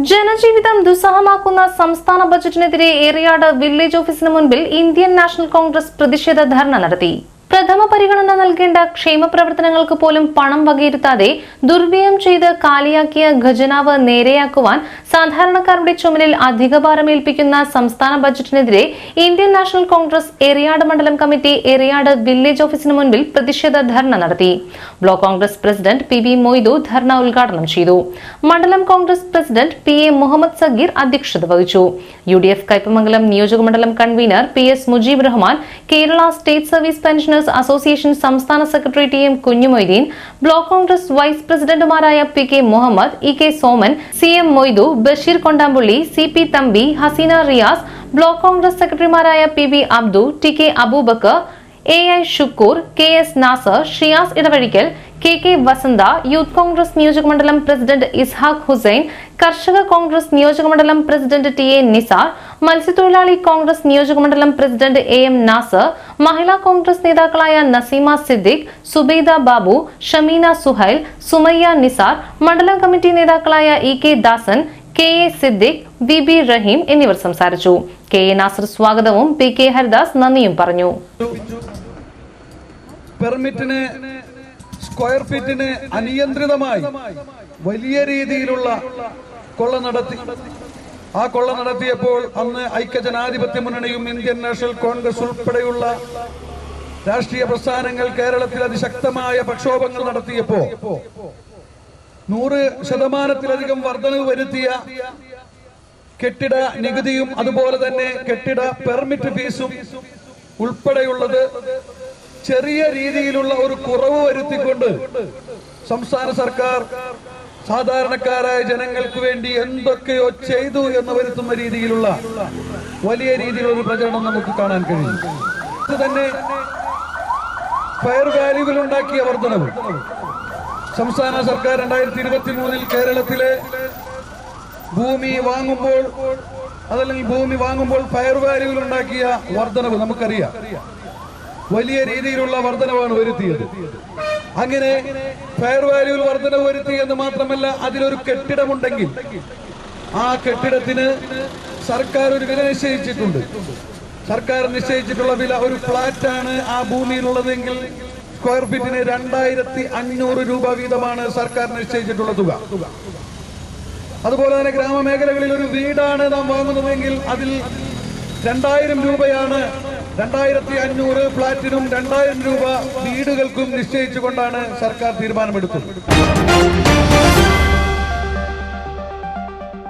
ജനജീവിതം ദുസ്സഹമാക്കുന്ന സംസ്ഥാന ബജറ്റിനെതിരെ ഏറിയാട് വില്ലേജ് ഓഫീസിന് മുൻപിൽ ഇന്ത്യൻ നാഷണൽ കോൺഗ്രസ് പ്രതിഷേധ ധർണ നടത്തി. പ്രഥമ പരിഗണന നൽകേണ്ട ക്ഷേമ പ്രവർത്തനങ്ങൾക്ക് പോലും പണം വകയിരുത്താതെ ദുർവ്യയം ചെയ്ത് കാലിയാക്കിയ ഖജനാവ് നേരെയാക്കുവാൻ സാധാരണക്കാരുടെ ചുമലിൽ അധികഭാരം ഏൽപ്പിക്കുന്ന സംസ്ഥാന ബജറ്റിനെതിരെ ഇന്ത്യൻ നാഷണൽ കോൺഗ്രസ് ഏറിയാട് മണ്ഡലം കമ്മിറ്റി ഏറിയാട് വില്ലേജ് ഓഫീസിന് മുൻപിൽ പ്രതിഷേധ ധർണ നടത്തി. Block Congress president P V Moidu dharna ഉദ്ഘാടനം ചെയ്തു. മണ്ഡലം Congress president P A Muhammad Sageer അധ്യക്ഷത വഹിച്ചു. UDF കയ്പമംഗലം നിയോജകമണ്ഡലം convener P S Mujeeb Rahman, Kerala State Service Pensioners Association സംസ്ഥാന secretary T M Kunjumoideen, block Congress vice പ്രസിഡന്റുമാരായ P K Muhammad, E K Soman, C M Moidu, Basheer Kondampully, C P Thampi, Haseena Riyas, block Congress സെക്രട്ടറിമാരായ P B Abdu, T K Aboobacker, AI Shukkoor, K S Nasar, Shiyas Edavazhikkal, K Vasantha, youth Congress നിയോജകമണ്ഡലം president Ishaq Hussain, കർഷക കോൺഗ്രസ് നിയോജകമണ്ഡലം president T A Nisar, മത്സ്യത്തൊഴിലാളി കോൺഗ്രസ് നിയോജകമണ്ഡലം president AM Nasar, മഹിളാ കോൺഗ്രസ് നേതാക്കളായ നസീമ സിദ്ദിഖ്, സുബൈദ ബാബു, ഷമീന സുഹൈൽ, സുമയ്യ നിസാർ, മണ്ഡലം committee നേതാക്കളായ E K Dasan, K A Siddique, V B Raheem എന്നിവർ സംസാരിച്ചു. കെ എ നാസർ സ്വാഗതവും പി കെ ഹരിദാസ് നന്ദിയും പറഞ്ഞു. പെർമിറ്റിന് സ്ക്വയർ ഫീറ്റിന് അനിയന്ത്രിതമായി വലിയ രീതിയിലുള്ള കൊള്ള നടത്തി. ആ കൊള്ള നടത്തിയപ്പോൾ അന്ന് ഐക്യജനാധിപത്യ മുന്നണിയും ഇന്ത്യൻ നാഷണൽ കോൺഗ്രസ് ഉൾപ്പെടെയുള്ള രാഷ്ട്രീയ പ്രസ്ഥാനങ്ങൾ കേരളത്തിൽ അതിശക്തമായ പ്രക്ഷോഭങ്ങൾ നടത്തിയപ്പോ 100% വർധനവ് വരുത്തിയ കെട്ടിട നികുതിയും അതുപോലെ തന്നെ കെട്ടിട പെർമിറ്റ് ഫീസും ഉൾപ്പെടെയുള്ളത് ചെറിയ രീതിയിലുള്ള ഒരു കുറവ് വരുത്തിക്കൊണ്ട് സംസ്ഥാന സർക്കാർ സാധാരണക്കാരായ ജനങ്ങൾക്ക് വേണ്ടി എന്തൊക്കെയോ ചെയ്തു എന്ന് വരുത്തുന്ന രീതിയിലുള്ള വലിയ രീതിയിലുള്ള ഒരു പ്രചരണം നമുക്ക് കാണാൻ കഴിയും. ഇത് തന്നെ ഫെയർ വാല്യൂവിൽ ഉണ്ടാക്കിയ വർധനവ് സംസ്ഥാന സർക്കാർ 2023 കേരളത്തിലെ ഭൂമി വാങ്ങുമ്പോൾ ഫെയർ വാല്യൂവിൽ ഉണ്ടാക്കിയ വർധനവ് നമുക്കറിയാം. വലിയ രീതിയിലുള്ള വർധനവാണ് വരുത്തിയത്. അങ്ങനെ ഫെയർ വാല്യൂവിൽ വർധനവ് വരുത്തി എന്ന് മാത്രമല്ല, അതിലൊരു കെട്ടിടമുണ്ടെങ്കിൽ ആ കെട്ടിടത്തിന് സർക്കാർ ഒരു വില നിശ്ചയിച്ചിട്ടുണ്ട്. സർക്കാർ നിശ്ചയിച്ചിട്ടുള്ള വില, ഒരു ഫ്ലാറ്റാണ് ആ ഭൂമിയിലുള്ളതെങ്കിൽ സ്ക്വയർ ഫീറ്റിന് 2500 രൂപ വീതമാണ് സർക്കാർ നിശ്ചയിച്ചിട്ടുള്ള തുക. അതുപോലെ തന്നെ ഗ്രാമമേഖലകളിൽ ഒരു വീടാണ് നാം വാങ്ങുന്നതെങ്കിൽ അതിൽ 2000 രൂപയാണ്. 2500 ഫ്ലാറ്റിനും 2000 രൂപ വീടുകൾക്കും നിശ്ചയിച്ചുകൊണ്ടാണ് സർക്കാർ തീരുമാനമെടുത്തത്.